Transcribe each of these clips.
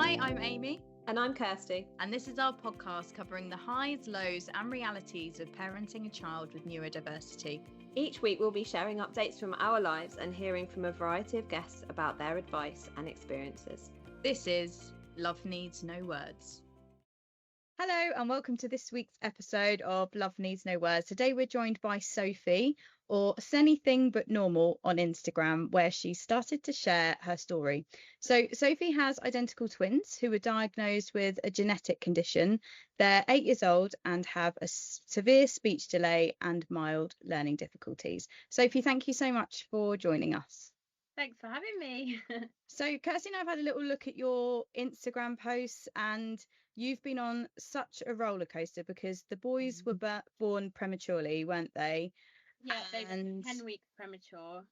Hi, I'm Amy. And I'm Kirsty. And this is our podcast covering the highs, lows and realities of parenting a child with neurodiversity. Each week we'll be sharing updates from our lives and hearing from a variety of guests about their advice and experiences. This is Love Needs No Words. Hello and welcome to this week's episode of Love Needs No Words. Today we're joined by Sophie, or Anything But Normal on Instagram, where she started to share her story. So Sophie has identical twins who were diagnosed with a genetic condition. They're 8 years old and have a severe speech delay and mild learning difficulties. Sophie, thank you so much for joining us. Thanks for having me. So Kirsty and I've had a little look at your Instagram posts, and you've been on such a roller coaster because the boys were born prematurely, weren't they? Yeah, they were 10 weeks premature.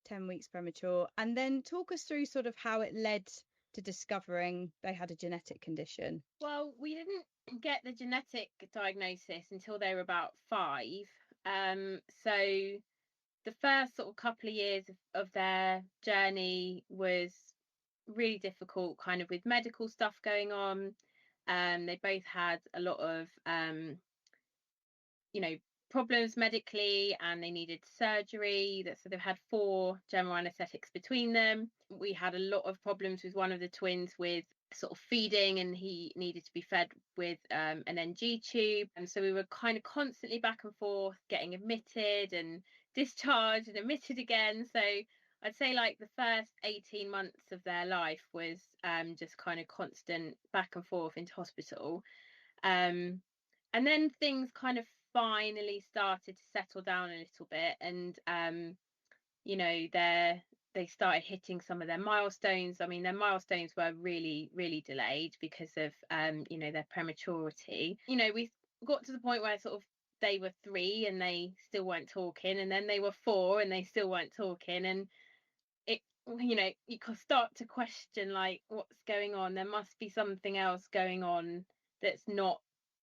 10 weeks premature. And then talk us through sort of how it led to discovering they had a genetic condition. Well, we didn't get the genetic diagnosis until they were about 5. So the first sort of couple of years of their journey was really difficult, kind of with medical stuff going on. They both had a lot of problems medically, and they needed surgery. So they've had 4 general anesthetics between them. We had a lot of problems with one of the twins with sort of feeding, and he needed to be fed with an NG tube, and so we were kind of constantly back and forth, getting admitted and discharged and admitted again. So I'd say like the first 18 months of their life was just kind of constant back and forth into hospital, and then things kind of finally started to settle down a little bit, and they started hitting some of their milestones. I mean, their milestones were really delayed because of their prematurity. We got to the point where sort of they were 3 and they still weren't talking, and then they were 4 and they still weren't talking, and it you can start to question, like, what's going on. There must be something else going on that's not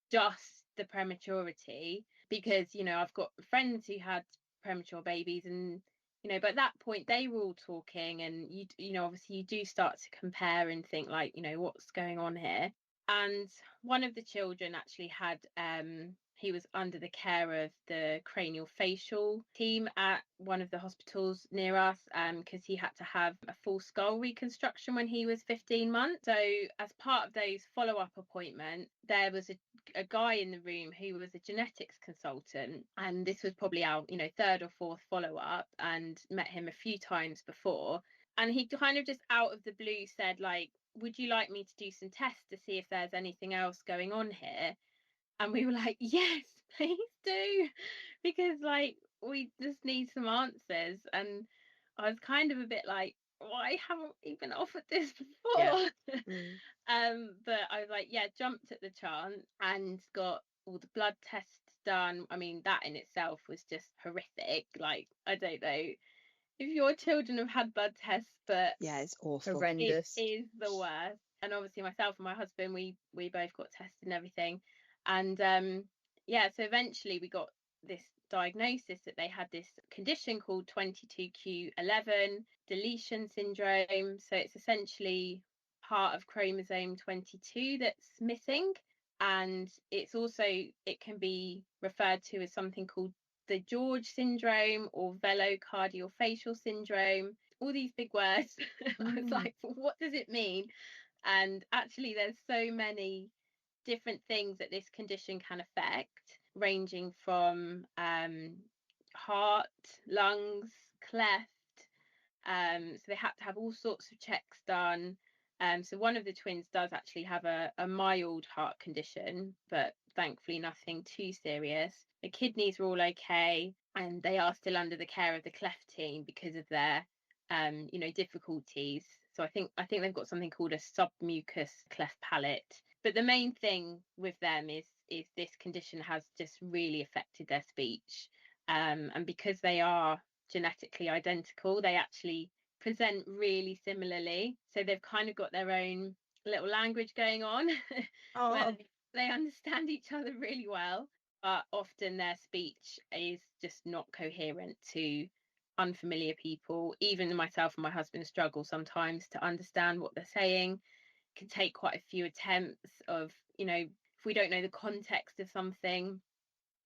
just the prematurity, because I've got friends who had premature babies, and but at that point they were all talking, and obviously you do start to compare and think, like, what's going on here. And one of the children actually had he was under the care of the cranial facial team at one of the hospitals near us, because he had to have a full skull reconstruction when he was 15 months. So as part of those follow-up appointments, there was a guy in the room who was a genetics consultant, and this was probably our 3rd or 4th follow-up, and met him a few times before, and he kind of just out of the blue said, like, would you like me to do some tests to see if there's anything else going on here? And we were like, yes, please do, because like we just need some answers. And I was kind of a bit like, why haven't we been offered this before? Yeah. But I was like, yeah, jumped at the chance and got all the blood tests done. I mean, that in itself was just horrific. Like, I don't know if your children have had blood tests, but yeah, it's awful. Horrendous. It is the worst. And obviously myself and my husband, we both got tested and everything. And so eventually we got this diagnosis that they had this condition called 22q11 deletion syndrome. So it's essentially part of chromosome 22 that's missing, and it's also, it can be referred to as something called the George syndrome or velocardiofacial syndrome. All these big words. I was like, what does it mean? And actually there's so many different things that this condition can affect, ranging from heart, lungs, cleft. So they had to have all sorts of checks done. So one of the twins does actually have a mild heart condition, but thankfully nothing too serious. The kidneys were all okay, and they are still under the care of the cleft team because of their difficulties. So I think they've got something called a submucous cleft palate. But the main thing with them is this condition has just really affected their speech. And because they are genetically identical, they actually present really similarly. So they've kind of got their own little language going on. Where they understand each other really well, but often their speech is just not coherent to unfamiliar people. Even myself and my husband struggle sometimes to understand what they're saying, can take quite a few attempts of, if we don't know the context of something,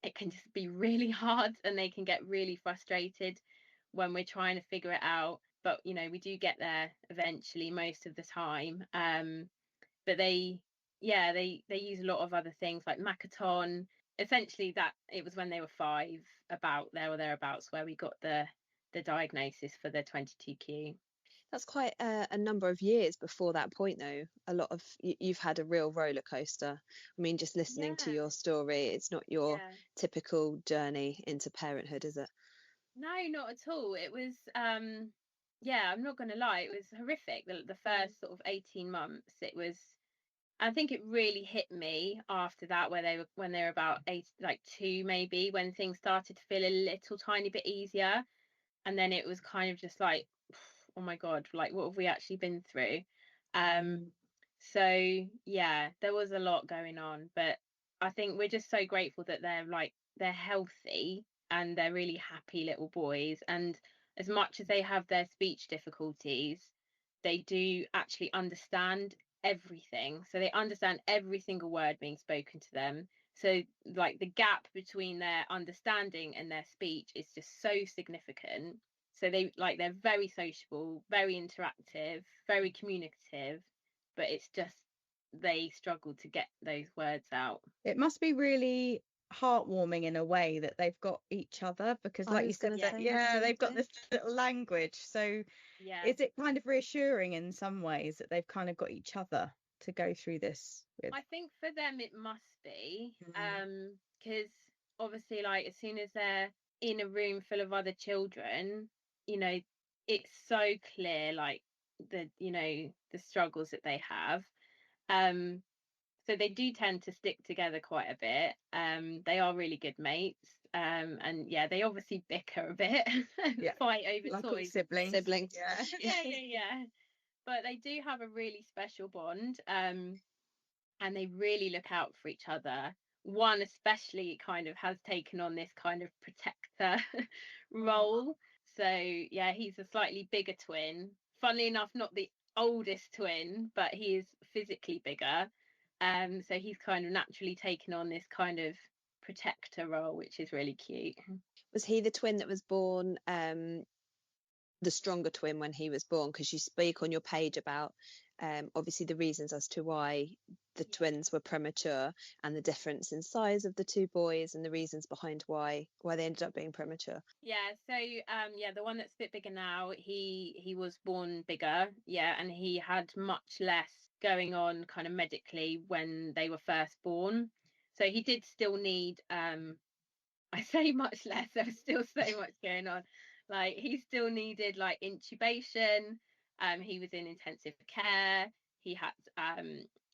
it can just be really hard, and they can get really frustrated when we're trying to figure it out. But we do get there eventually most of the time. But they use a lot of other things like Makaton. Essentially, that it was when they were 5, about there or thereabouts, where we got the diagnosis for the 22q. That's quite a number of years before that point, though. A lot of you've had a real roller coaster. I mean, just listening to your story, it's not your typical journey into parenthood, is it? No, not at all. It was I'm not going to lie, it was horrific. The first sort of 18 months, it was. I think it really hit me after that, when they were about 8, like 2 maybe, when things started to feel a little tiny bit easier, and then it was kind of just like, oh my God, like what have we actually been through? So yeah, there was a lot going on, but I think we're just so grateful that they're healthy and they're really happy little boys. And as much as they have their speech difficulties, they do actually understand everything. So they understand every single word being spoken to them. So like the gap between their understanding and their speech is just so significant. So they're very sociable, very interactive, very communicative, but it's just they struggle to get those words out. It must be really heartwarming in a way that they've got each other, because like you said, they've got this little language. So is it kind of reassuring in some ways that they've kind of got each other to go through this with? I think for them it must be, because obviously, like, as soon as they're in a room full of other children, it's so clear, like, the struggles that they have. So they do tend to stick together quite a bit. They are really good mates. And they obviously bicker a bit, fight over like toys. Siblings. Yeah. But they do have a really special bond. And they really look out for each other. One especially kind of has taken on this kind of protector role. So yeah, he's a slightly bigger twin. Funnily enough, not the oldest twin, but he is physically bigger. So he's kind of naturally taken on this kind of protector role, which is really cute. Was he the twin that was born, the stronger twin when he was born? Because you speak on your page about obviously the reasons as to why the twins were premature, and the difference in size of the 2 boys, and the reasons behind why they ended up being premature. So the one that's a bit bigger now, he was born bigger, and he had much less going on kind of medically when they were first born. So he did still need, I say much less, there was still so much going on. Like, he still needed like intubation. He was in intensive care. He had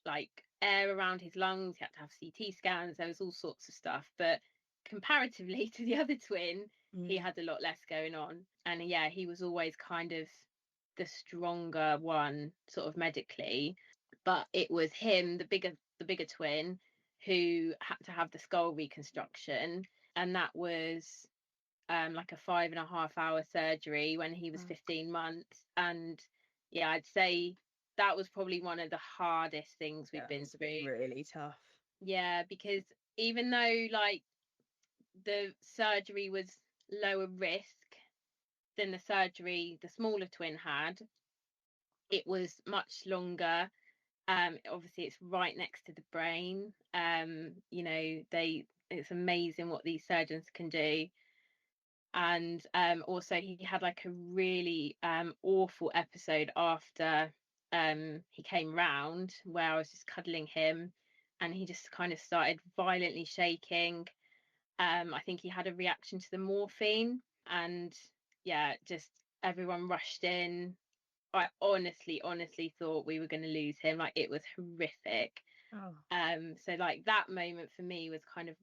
like air around his lungs. He had to have CT scans. There was all sorts of stuff. But comparatively to the other twin, he had a lot less going on. And he was always kind of the stronger one, sort of medically. But it was him, the bigger twin, who had to have the skull reconstruction, and that was like a 5.5-hour surgery when he was 15 months. And I'd say that was probably one of the hardest things we've been through. Really tough. Because even though like the surgery was lower risk than the surgery the smaller twin had, it was much longer. Obviously it's right next to the brain. It's amazing what these surgeons can do. And also he had like a really awful episode after he came round, where I was just cuddling him and he just kind of started violently shaking. I think he had a reaction to the morphine, and just everyone rushed in. I honestly thought we were going to lose him. Like, it was horrific. So like that moment for me was kind of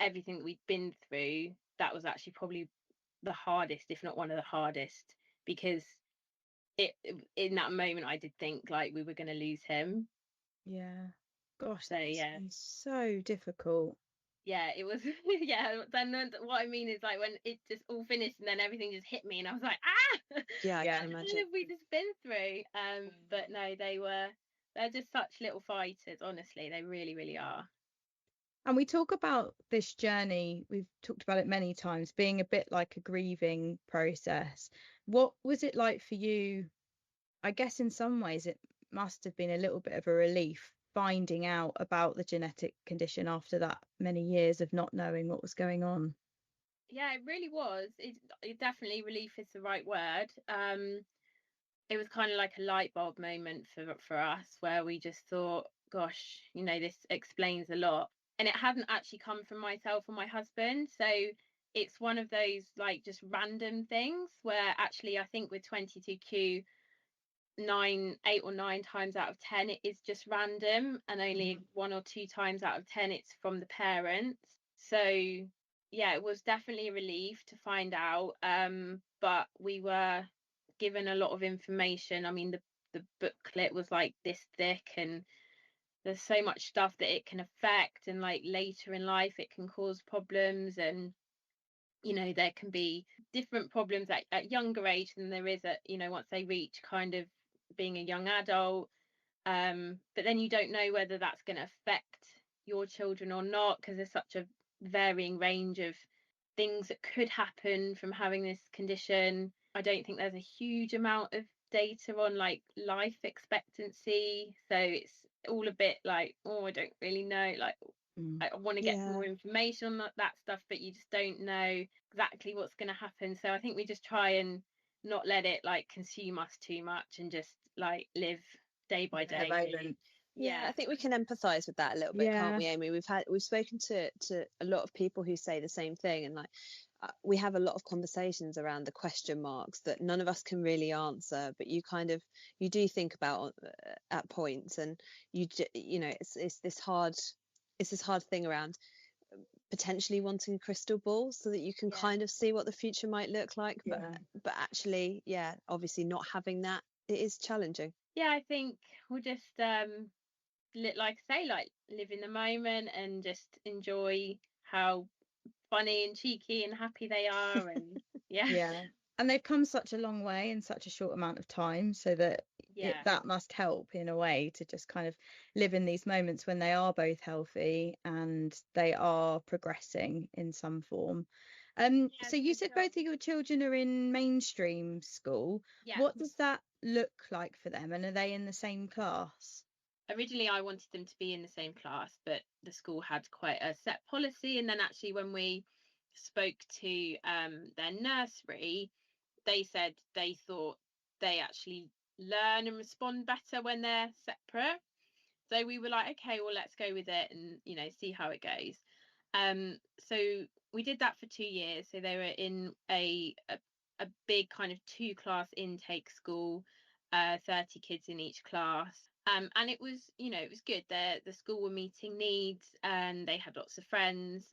everything that we'd been through. That was actually probably the hardest, if not one of the hardest, because in that moment I did think like we were going to lose him. Gosh, so so difficult. It was. Then what I mean is, like, when it just all finished and then everything just hit me and I was like, I can imagine. what have we just been through? But no, they were They're just such little fighters, honestly. They really, really are. And we talk about this journey, we've talked about it many times, being a bit like a grieving process. What was it like for you? I guess in some ways it must have been a little bit of a relief finding out about the genetic condition after that many years of not knowing what was going on. Yeah, it really was. It definitely, relief is the right word. It was kind of like a light bulb moment for us, where we just thought, gosh, this explains a lot. And it hadn't actually come from myself or my husband, so it's one of those like just random things where actually I think with 22q 8 or 9 times out of 10 it is just random, and only 1 or 2 times out of 10 it's from the parents. So yeah, it was definitely a relief to find out, but we were given a lot of information. I mean, the booklet was like this thick, and there's so much stuff that it can affect, and like later in life it can cause problems, and there can be different problems at younger age than there is at once they reach kind of being a young adult. But then you don't know whether that's going to affect your children or not, because there's such a varying range of things that could happen from having this condition. I don't think there's a huge amount of data on like life expectancy, so it's all a bit like, oh, I don't really know, like I want to get some more information on that stuff, but you just don't know exactly what's going to happen. So I think we just try and not let it like consume us too much, and just like live day by day, really. I think we can empathize with that a little bit, can't we, Amy? We've spoken to a lot of people who say the same thing, and like we have a lot of conversations around the question marks that none of us can really answer, but you do think about at points, and it's this hard thing around potentially wanting a crystal ball so that you can kind of see what the future might look like, but actually obviously not having that, it is challenging. I think we'll just like I say, like live in the moment and just enjoy how funny and cheeky and happy they are. And and they've come such a long way in such a short amount of time, so that that must help in a way to just kind of live in these moments when they are both healthy and they are progressing in some form. So you said both of your children are in mainstream school. What does that look like for them, and are they in the same class? Originally I wanted them to be in the same class, but the school had quite a set policy, and then actually when we spoke to their nursery, they said they thought they actually learn and respond better when they're separate. So we were like, okay, well, let's go with it and see how it goes. So we did that for 2 years. So they were in a big kind of 2-class intake school, 30 kids in each class. And it was it was good. The school were meeting needs, and they had lots of friends,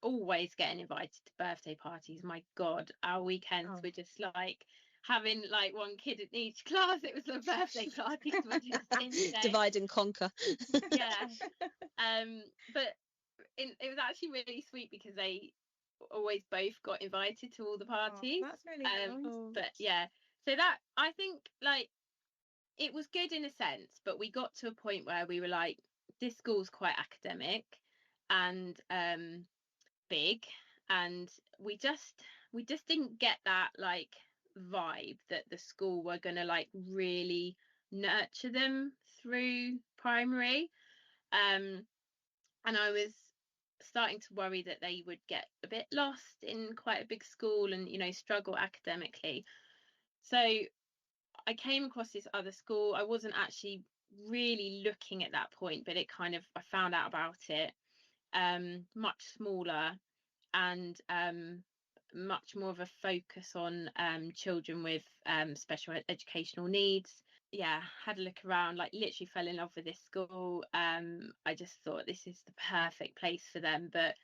always getting invited to birthday parties. My God, our weekends were just like having like one kid in each class. It was a birthday party. Divide and conquer. But it was actually really sweet because they always both got invited to all the parties. That's really nice. But so that, I think, like, it was good in a sense, but we got to a point where we were like, this school's quite academic and big, and we just didn't get that like vibe that the school were gonna like really nurture them through primary. And I was starting to worry that they would get a bit lost in quite a big school and struggle academically. So I came across this other school. I wasn't actually really looking at that point, but I found out about it. Much smaller, and much more of a focus on children with special educational needs. Had a look around, like literally fell in love with this school. I just thought this is the perfect place for them. But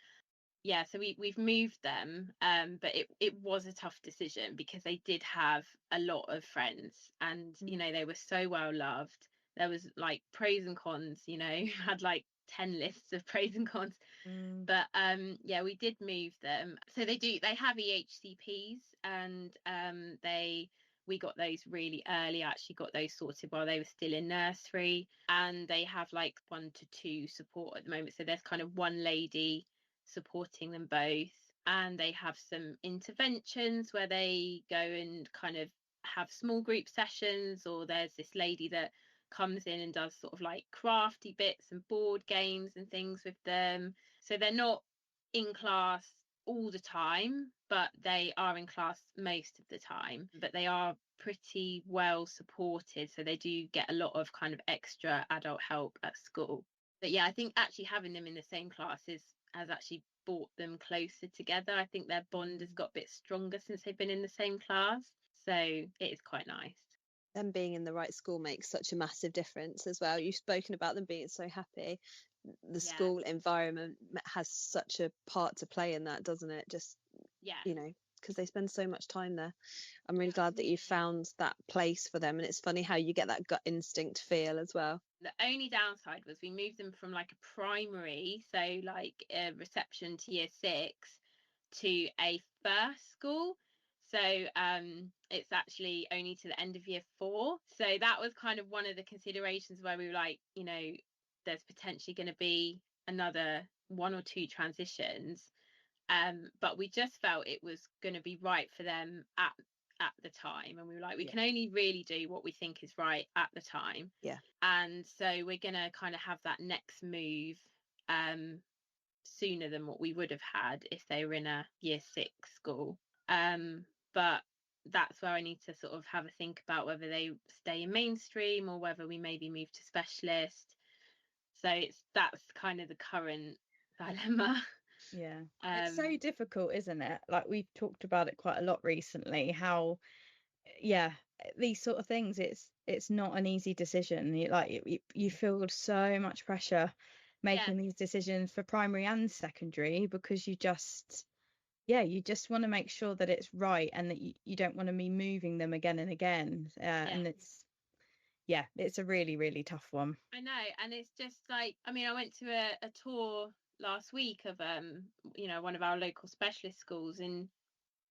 so we've moved them, but it was a tough decision because they did have a lot of friends, and they were so well loved. There was like pros and cons, had like 10 lists of pros and cons. But we did move them. So they have EHCPs, and they we got those really early. I actually got those sorted while they were still in nursery, and they have like 1 to 2 support at the moment, so there's kind of one lady supporting them both, and they have some interventions where they go and kind of have small group sessions, or there's this lady that comes in and does sort of like crafty bits and board games and things with them. So they're not in class all the time, but they are in class most of the time, but they are pretty well supported, so they do get a lot of kind of extra adult help at school. But yeah, I think actually having them in the same classes has actually brought them closer together. I think their bond has got a bit stronger since they've been in the same class, so it is quite nice. Them being in the right school makes such a massive difference as well. You've spoken about them being so happy. The school environment has such a part to play in that, doesn't it? Just, you know, because they spend so much time there. I'm really glad that you found that place for them. And it's funny how you get that gut instinct feel as well. The only downside was we moved them from like a primary, so like a reception to year 6, to a first school. So it's actually only to the end of year 4. So that was kind of one of the considerations where we were like, you know, there's potentially going to be another 1 or 2 transitions. But we just felt it was going to be right for them at the time, and we were like, we can only really do what we think is right at the time. And so we're going to kind of have that next move sooner than what we would have had if they were in a year 6 school. But that's where I need to sort of have a think about whether they stay in mainstream or whether we maybe move to specialist. So that's kind of the current dilemma. It's so difficult, isn't it? Like, we've talked about it quite a lot recently, how these sort of things, it's not an easy decision. You feel so much pressure making these decisions for primary and secondary, because you just want to make sure that it's right, and that you don't want to be moving them again and again. And it's a really, really tough one. I know, and it's just like, I mean, I went to a tour last week of you know, one of our local specialist schools, and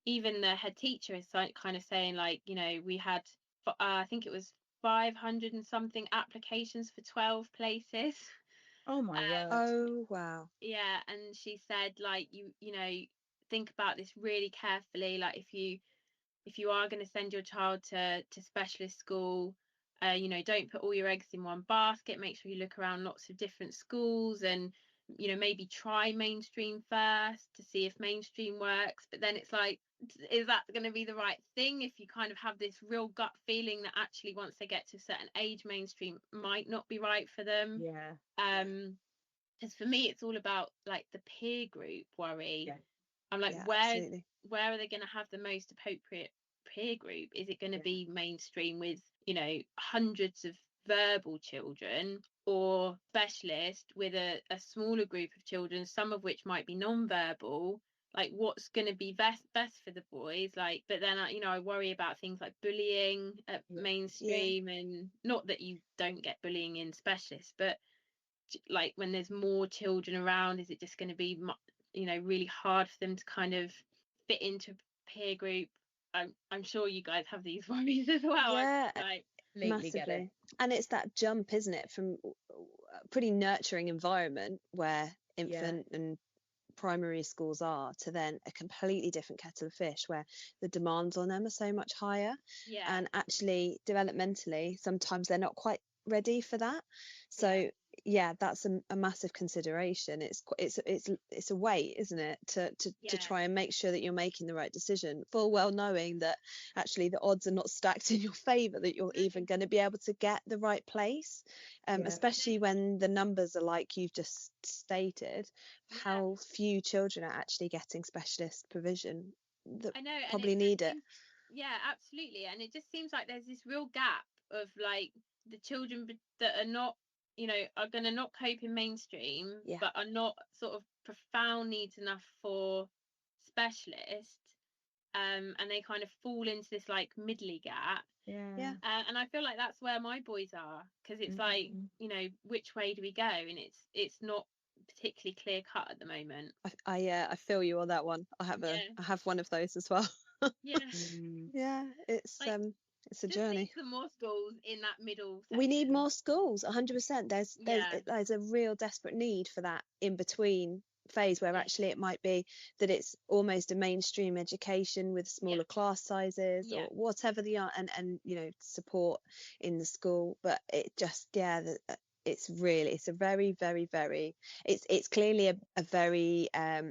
even the head teacher is kind of saying, like, you know, we had I think it was 500 and something applications for 12 places. Oh my word. Oh wow. Yeah, and she said, like, you know, think about this really carefully. Like, if you are going to send your child to specialist school, you know, don't put all your eggs in one basket. Make sure you look around lots of different schools, and, you know, maybe try mainstream first to see if mainstream works. But then it's like, is that going to be the right thing if you kind of have this real gut feeling that actually once they get to a certain age, mainstream might not be right for them? Because for me, it's all about like the peer group worry. I'm like, where are they going to have the most appropriate peer group? Is it going to be mainstream with, you know, hundreds of verbal children, or specialist with a smaller group of children, some of which might be non-verbal? Like, what's going to be best for the boys? Like, but then you know, I worry about things like bullying at mainstream, and not that you don't get bullying in specialists, but like when there's more children around, is it just going to be, you know, really hard for them to kind of fit into peer group? I'm sure you guys have these worries as well. Massively. And it's that jump, isn't it, from a pretty nurturing environment where infant and primary schools are, to then a completely different kettle of fish where the demands on them are so much higher. And actually developmentally sometimes they're not quite ready for that. So that's a massive consideration. It's a weight, isn't it, to try and make sure that you're making the right decision, full well knowing that actually the odds are not stacked in your favor, that you're even going to be able to get the right place, especially when the numbers are like you've just stated, how few children are actually getting specialist provision that probably need it. Absolutely. And it just seems like there's this real gap of like the children that are not, you know, are going to not cope in mainstream, but are not sort of profound needs enough for specialist, and they kind of fall into this like middly gap. And I feel like that's where my boys are, because it's like, you know, which way do we go? And it's not particularly clear cut at the moment. I feel you on that one. I have one of those as well. It's it's like, It's a just journey. need some more schools in that middle We need section. more schools, 100%. There's a real desperate need for that in between phase where actually it might be that it's almost a mainstream education with smaller class sizes or whatever the and support in the school. But it just it's a very, very, very, it's clearly a very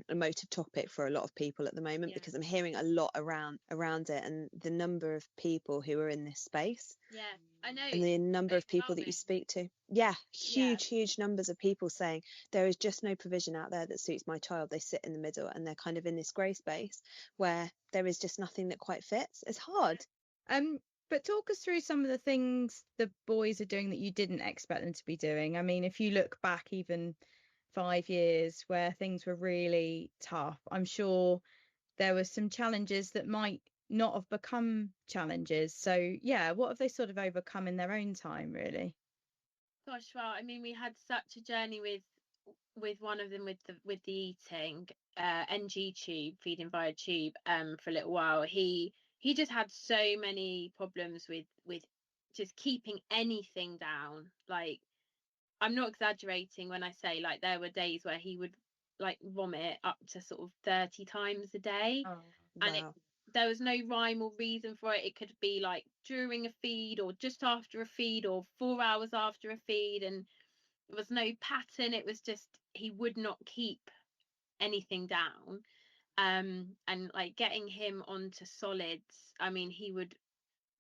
emotive topic for a lot of people at the moment, because I'm hearing a lot around it, and the number of people who are in this space, I know, and the number of people that you speak to, huge numbers of people saying there is just no provision out there that suits my child. They sit in the middle and they're kind of in this grey space where there is just nothing that quite fits. It's hard. But talk us through some of the things the boys are doing that you didn't expect them to be doing. I mean, if you look back even 5 years where things were really tough, I'm sure there were some challenges that might not have become challenges. So yeah, what have they sort of overcome in their own time, really? Gosh, well, I mean, we had such a journey with one of them with the eating, NG tube, feeding via tube, for a little while. He just had so many problems with just keeping anything down. Like, I'm not exaggerating when I say, like, there were days where he would like vomit up to sort of 30 times a day. And there was no rhyme or reason for it. It could be like during a feed or just after a feed or 4 hours after a feed, and there was no pattern. It was just he would not keep anything down. And like getting him onto solids, I mean, he would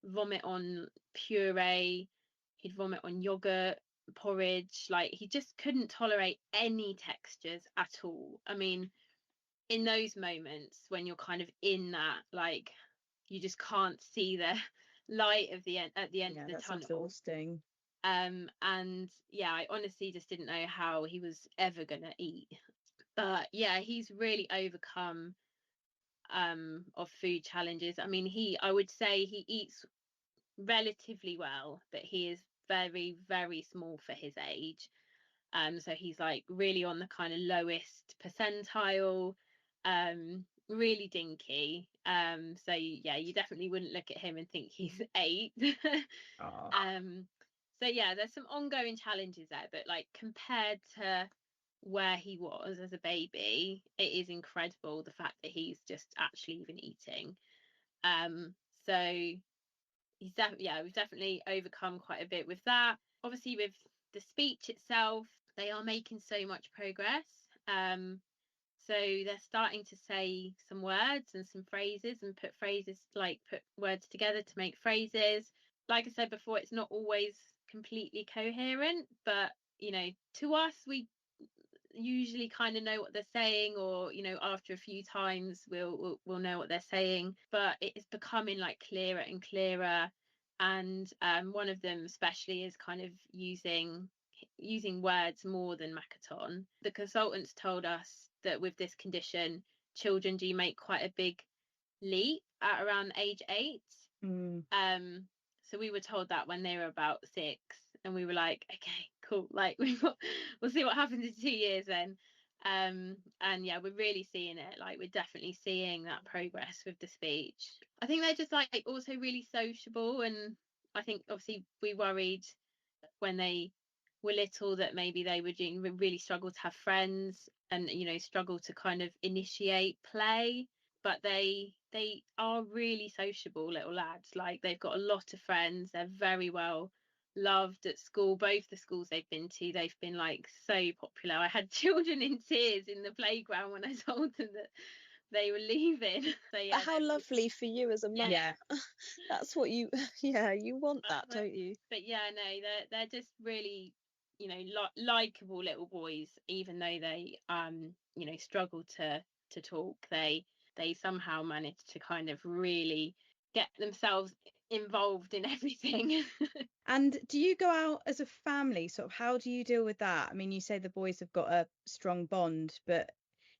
vomit on puree, he'd vomit on yogurt, porridge. Like, he just couldn't tolerate any textures at all. I mean, in those moments when you're kind of in that, like, you just can't see the light of the end at the end of the that's tunnel. Exhausting. And yeah, I honestly just didn't know how he was ever gonna eat. But yeah, he's really overcome of food challenges. I mean, I would say he eats relatively well, but he is very, very small for his age. So he's like really on the kind of lowest percentile, really dinky. So yeah, you definitely wouldn't look at him and think he's 8. So yeah, there's some ongoing challenges there, but like compared to where he was as a baby, it is incredible the fact that he's just actually even eating. So we've definitely overcome quite a bit with that. Obviously, with the speech itself, they are making so much progress. So they're starting to say some words and some phrases and put words together to make phrases. Like I said before, it's not always completely coherent, but to us, we usually kind of know what they're saying, or after a few times we'll know what they're saying. But it is becoming like clearer and clearer. And one of them especially is kind of using words more than Makaton. The consultants told us that with this condition, children do make quite a big leap at around age 8. So we were told that when they were about 6, and we were like, okay, cool, like we'll see what happens in 2 years then. And yeah, we're really seeing it. Like, we're definitely seeing that progress with the speech. I think they're just like also really sociable, and I think obviously we worried when they were little that maybe they would really struggle to have friends and struggle to kind of initiate play. But they are really sociable little lads. Like, they've got a lot of friends. They're very well loved at school. Both the schools they've been to, they've been like so popular. I had children in tears in the playground when I told them that they were leaving. So yeah, how lovely for you as a mum. Yeah. That's what you you want that, don't you? But yeah, no, they're just really likable little boys, even though they struggle to talk. They somehow manage to kind of really get themselves involved in everything. And do you go out as a family? Sort of, how do you deal with that? I mean, you say the boys have got a strong bond, but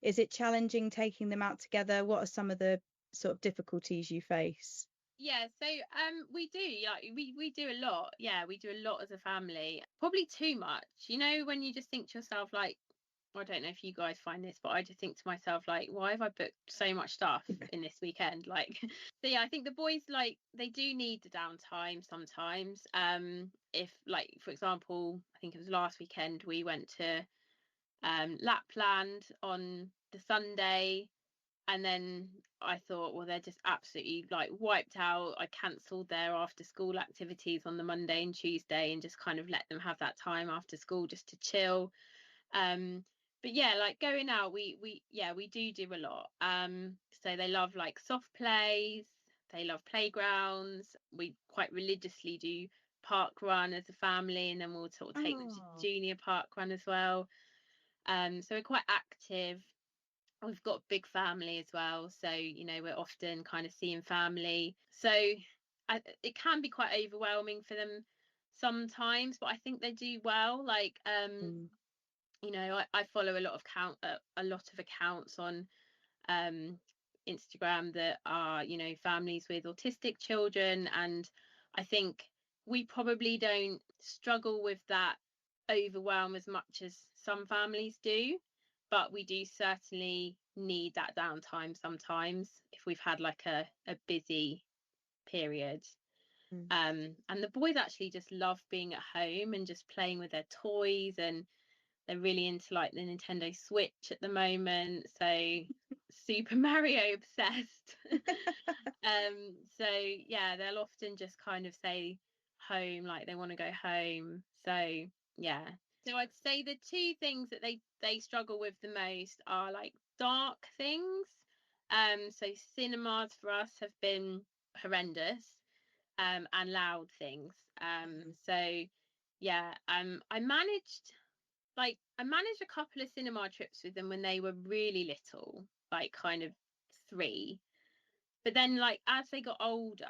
is it challenging taking them out together? What are some of the sort of difficulties you face? Yeah, so we do, like, we do a lot. Yeah, we do a lot as a family. Probably too much, when you just think to yourself, like, I don't know if you guys find this, but I just think to myself, like, why have I booked so much stuff in this weekend? Like, so yeah, I think the boys, like, they do need the downtime sometimes. If, like, for example, I think it was last weekend, we went to Lapland on the Sunday, and then I thought, well, they're just absolutely like wiped out. I cancelled their after school activities on the Monday and Tuesday and just kind of let them have that time after school just to chill. But yeah, like going out, we do a lot. So they love like soft plays, they love playgrounds. We quite religiously do park run as a family, and then we'll sort of take them to junior park run as well. So we're quite active. We've got a big family as well, so you know, we're often kind of seeing family, so it can be quite overwhelming for them sometimes, but I think they do well. Like you know, I follow a lot of accounts on Instagram that are, you know, families with autistic children, and I think we probably don't struggle with that overwhelm as much as some families do, but we do certainly need that downtime sometimes if we've had like a busy period. And the boys actually just love being at home and just playing with their toys, and they're really into like the Nintendo Switch at the moment, so Super Mario obsessed. So yeah, they'll often just kind of say home, like they want to go home. So yeah, so I'd say the two things that they struggle with the most are like dark things. So cinemas for us have been horrendous, and loud things. So yeah, I managed a couple of cinema trips with them when they were really little, like kind of 3. But then, like, as they got older,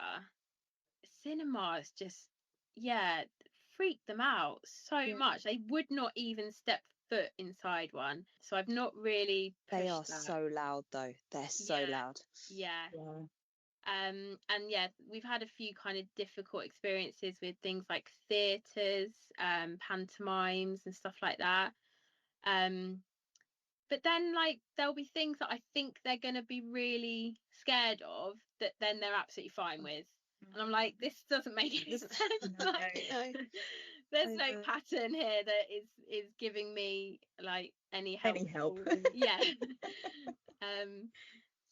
cinemas just, yeah, freaked them out so much. They would not even step foot inside one. So I've not really pushed They are that. so loud, though. They're so loud. Yeah. And yeah, we've had a few kind of difficult experiences with things like theatres, pantomimes and stuff like that. But then like there'll be things that I think they're going to be really scared of that then they're absolutely fine with, and I'm like, this doesn't make any sense. Like, there's no pattern here that is giving me like any help. Yeah.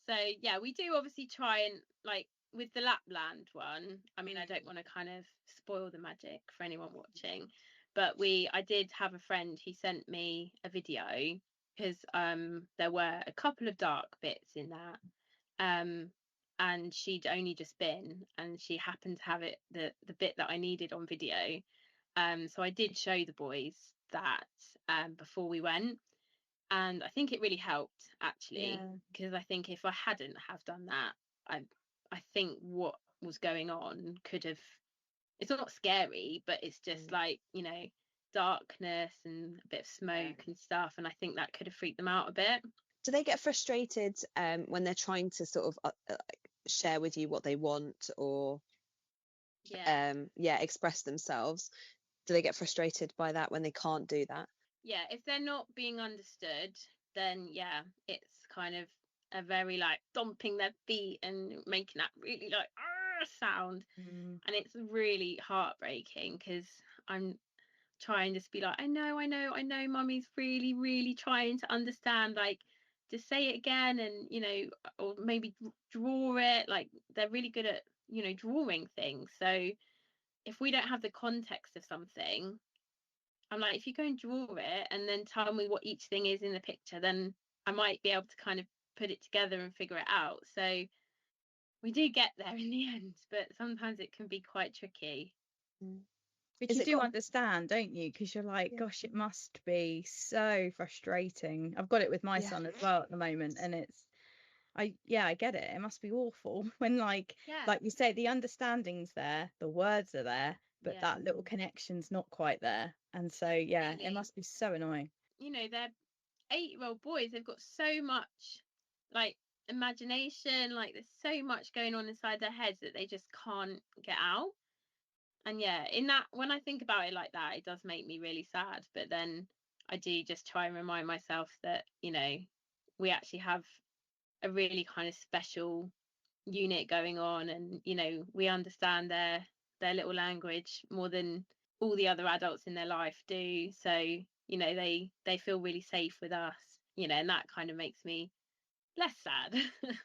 So yeah, we do obviously try and, like, with the Lapland one, I mean, I don't want to kind of spoil the magic for anyone watching, but I did have a friend who sent me a video, because there were a couple of dark bits in that, and she'd only just been, and she happened to have it, the bit that I needed on video. So I did show the boys that before we went, and I think it really helped, actually, because I think if I hadn't have done that, I think what was going on could have, it's not scary, but it's just like, you know, darkness and a bit of smoke and stuff, and I think that could have freaked them out a bit. Do they get frustrated when they're trying to sort of share with you what they want, or express themselves? Do they get frustrated by that when they can't do that? Yeah, if they're not being understood, then yeah, it's kind of a very like stomping their feet and making that really like sound, and it's really heartbreaking, because I'm trying to be like, I know mummy's really, really trying to understand, like, just say it again, and you know, or maybe draw it. Like, they're really good at, you know, drawing things, so if we don't have the context of something, I'm like, if you go and draw it and then tell me what each thing is in the picture, then I might be able to kind of put it together and figure it out. So we do get there in the end, but sometimes it can be quite tricky. But you do understand, don't you? Because you're like, gosh, it must be so frustrating. I've got it with my son as well at the moment, and I get it. It must be awful when like you say, the understanding's there, the words are there, but that little connection's not quite there. And so it must be so annoying. You know, they're 8-year-old boys, they've got so much like imagination, like there's so much going on inside their heads that they just can't get out. And in that, when I think about it like that, it does make me really sad. But then I do just try and remind myself that, you know, we actually have a really kind of special unit going on, and, you know, we understand their little language more than all the other adults in their life do. So, you know, they feel really safe with us, you know, and that kind of makes me less sad.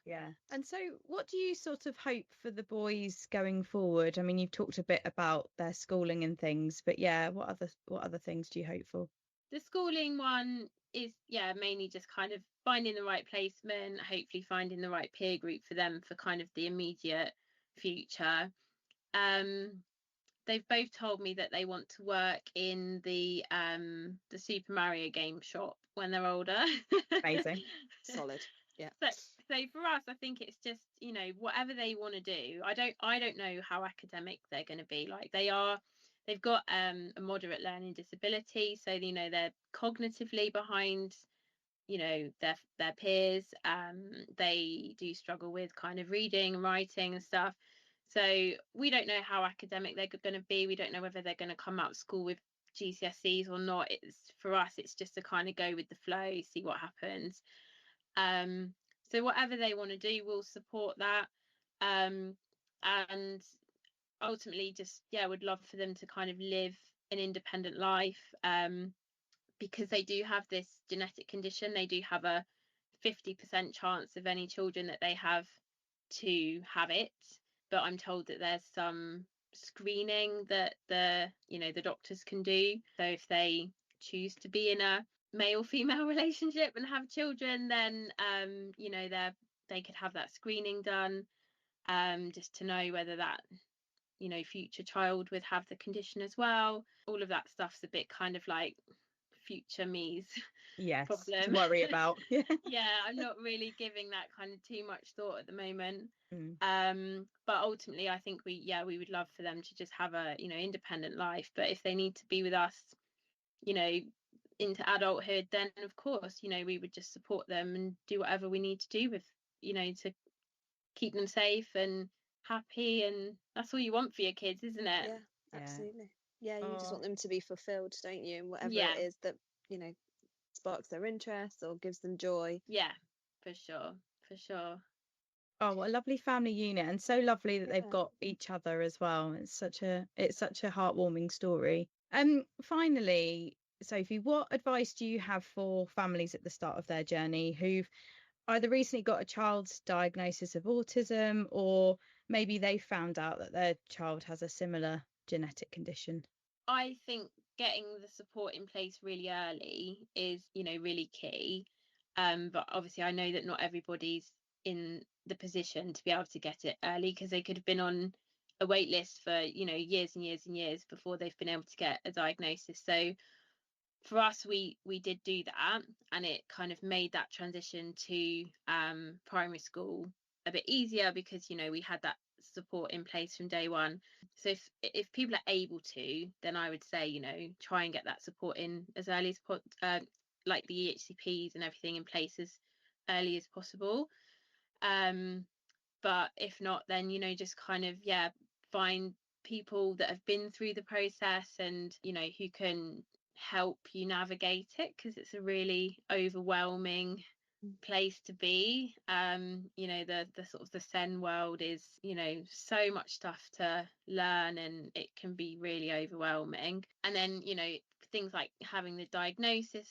Yeah. And so what do you sort of hope for the boys going forward? I mean, you've talked a bit about their schooling and things, but yeah, what other things do you hope for? The schooling one is, yeah, mainly just kind of finding the right placement, hopefully finding the right peer group for them for kind of the immediate future. They've both told me that they want to work in the Super Mario game shop when they're older. Amazing. Solid. Yeah. So for us, I think it's just, you know, whatever they want to do. I don't know how academic they're going to be. Like they've got a moderate learning disability, so, you know, they're cognitively behind, you know, their peers. They do struggle with kind of reading and writing and stuff. So we don't know how academic they're going to be. We don't know whether they're going to come out of school with GCSEs or not. It's, for us, it's just to kind of go with the flow, see what happens. So whatever they want to do, we'll support that. And ultimately just, yeah, would love for them to kind of live an independent life. Because they do have this genetic condition, they do have a 50% chance of any children that they have to have it. But I'm told that there's some screening that the doctors can do. So if they choose to be in a male female relationship and have children, then they could have that screening done, just to know whether that future child would have the condition as well. All of that stuff's a bit kind of like future me's Yes, to problem. worry about. Yeah, I'm not really giving that kind of too much thought at the moment. But ultimately I think we would love for them to just have a independent life. But if they need to be with us into adulthood, then of course we would just support them and do whatever we need to do with to keep them safe and happy. And that's all you want for your kids, isn't it? Yeah, absolutely. Yeah, you just want them to be fulfilled, don't you? And whatever it is that sparks their interest or gives them joy. Yeah, for sure. Oh, what a lovely family unit, and so lovely that they've got each other as well. It's such a heartwarming story. Finally, Sophie, what advice do you have for families at the start of their journey who've either recently got a child's diagnosis of autism, or maybe they found out that their child has a similar genetic condition? I think getting the support in place really early is, really key. But obviously I know that not everybody's in the position to be able to get it early, because they could have been on a wait list for, years and years and years before they've been able to get a diagnosis. So for us, we did do that, and it kind of made that transition to primary school a bit easier, because we had that support in place from day one. So if people are able to, then I would say try and get that support in as early as like the EHCPs and everything in place as early as possible. But if not, then just kind of find people that have been through the process and who can help you navigate it, because it's a really overwhelming place to be. The sort of the SEN world is so much stuff to learn, and it can be really overwhelming. And then things like having the diagnosis,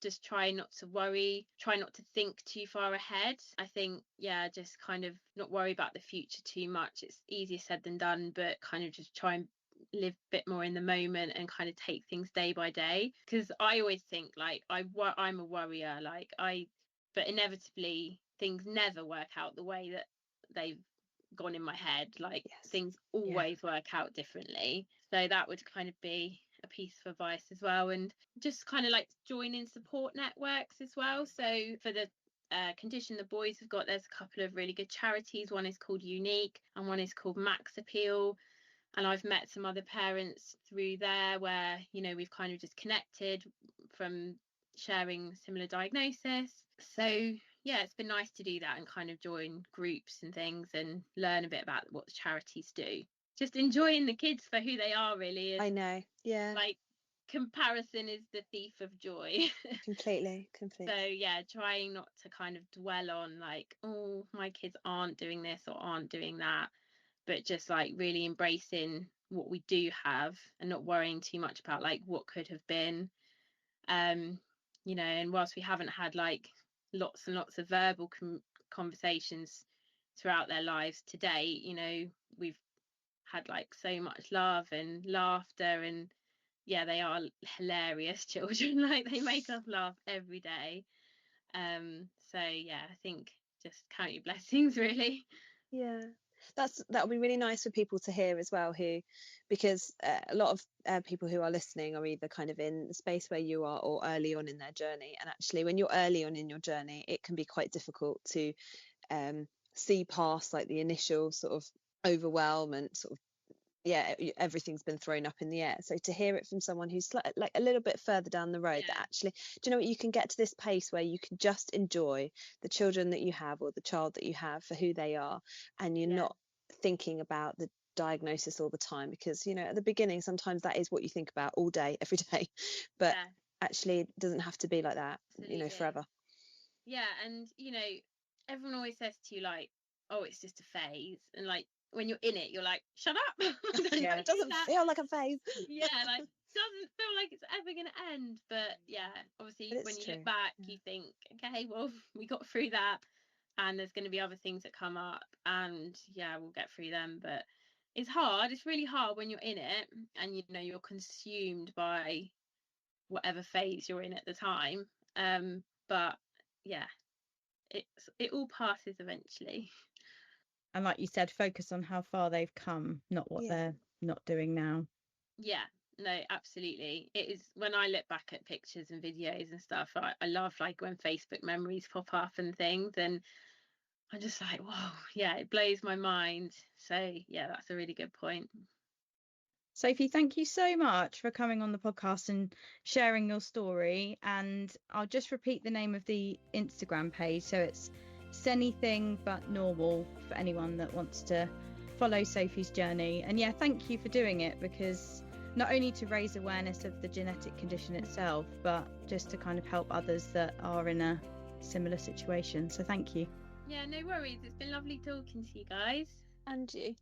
just try not to worry, try not to think too far ahead. I think just kind of not worry about the future too much. It's easier said than done, but kind of just try and live a bit more in the moment and kind of take things day by day. Because I always think like I'm a worrier, but inevitably things never work out the way that they've gone in my head. Things always work out differently. So that would kind of be a piece of advice as well. And just kind of like joining support networks as well. So for the condition the boys have got, there's a couple of really good charities. One is called Unique and one is called Max Appeal. And I've met some other parents through there where we've kind of just connected from sharing similar diagnosis. So it's been nice to do that and kind of join groups and things and learn a bit about what the charities do. Just enjoying the kids for who they are, really. I know, yeah. comparison is the thief of joy. Completely. So yeah, trying not to kind of dwell on like, oh, my kids aren't doing this or aren't doing that, but just like really embracing what we do have and not worrying too much about like what could have been. You know, and whilst we haven't had like lots and lots of verbal conversations throughout their lives to date, you know, we've had like so much love and laughter, and yeah, they are hilarious children. Like they make us laugh every day. So yeah, I think just count your blessings, really. Yeah, that'll be really nice for people to hear as well, because a lot of people who are listening are either kind of in the space where you are or early on in their journey. And actually, when you're early on in your journey, it can be quite difficult to see past like the initial sort of overwhelm and sort of, yeah, everything's been thrown up in the air. So to hear it from someone who's like a little bit further down the road, that actually, do you know what, you can get to this pace where you can just enjoy the children that you have or the child that you have for who they are, and you're not thinking about the diagnosis all the time, because you know at the beginning sometimes that is what you think about all day every day, but actually it doesn't have to be like that. Absolutely. You know, forever. Yeah, and you know, everyone always says to you like, oh, it's just a phase, and like when you're in it, you're like, shut up. Yeah, it doesn't feel like a phase. Yeah, like doesn't feel like it's ever gonna end. But yeah, obviously when you look back, you think, okay, well, we got through that, and there's going to be other things that come up, and yeah, we'll get through them. But it's hard. It's really hard when you're in it, and you know you're consumed by whatever phase you're in at the time. But yeah, it all passes eventually. And like you said, focus on how far they've come, not what they're not doing now. Yeah, no, absolutely. It is, when I look back at pictures and videos and stuff, I love like when Facebook memories pop up and things, and I'm just like, whoa, yeah, it blows my mind. So yeah, that's a really good point. Sophie, thank you so much for coming on the podcast and sharing your story. And I'll just repeat the name of the Instagram page. So it's Anything But Normal for anyone that wants to follow Sophie's journey. And yeah, thank you for doing it, because not only to raise awareness of the genetic condition itself, but just to kind of help others that are in a similar situation. So thank you. Yeah, no worries. It's been lovely talking to you guys. And you.